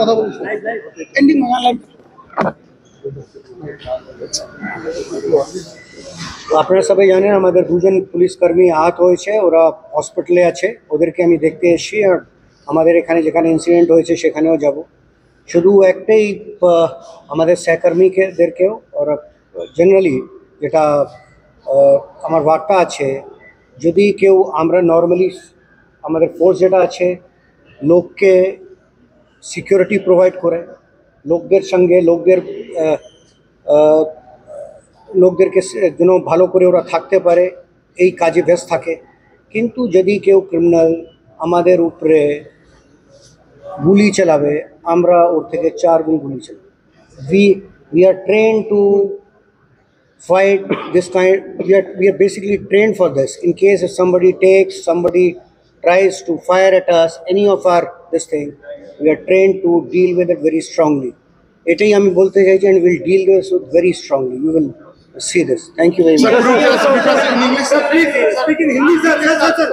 কথা বলছি ending live. আপনারা সবাই জানেন আমাদের দুজন পুলিশ কর্মী আহত হয়েছে, ওরা হসপিটালে আছে। ওদেরকে আমি দেখতে এসেছি, আর আমাদের এখানে যেখানে ইনসিডেন্ট হয়েছে সেখানেও যাব। শুধু একটাই আমাদের সহকর্মীদেরকেও ওরা জেনারেলি যেটা আমার বার্তা আছে, যদি কেউ আমরা নর্মালি আমাদের ফোর্স যেটা আছে লোককে সিকিউরিটি প্রোভাইড করে, লোকদের সঙ্গে লোকদেরকে যেন ভালো করে ওরা থাকতে পারে, এই কাজে ব্যস্ত থাকে। কিন্তু যদি কেউ ক্রিমিনাল আমাদের উপরে গুলি চালাবে, আমরা ওর থেকে 4 গুণ গুলি চালাবো। we are trained to fight this kind. We are basically trained for this. In case if somebody tries to fire at us, any of our this thing, we are trained to deal with it very strongly. এটাই আমি বলতে চাইছি, and we'll deal with it very strongly. You will see this. Thank you very much. Speak in Hindi, sir. Yes, sir.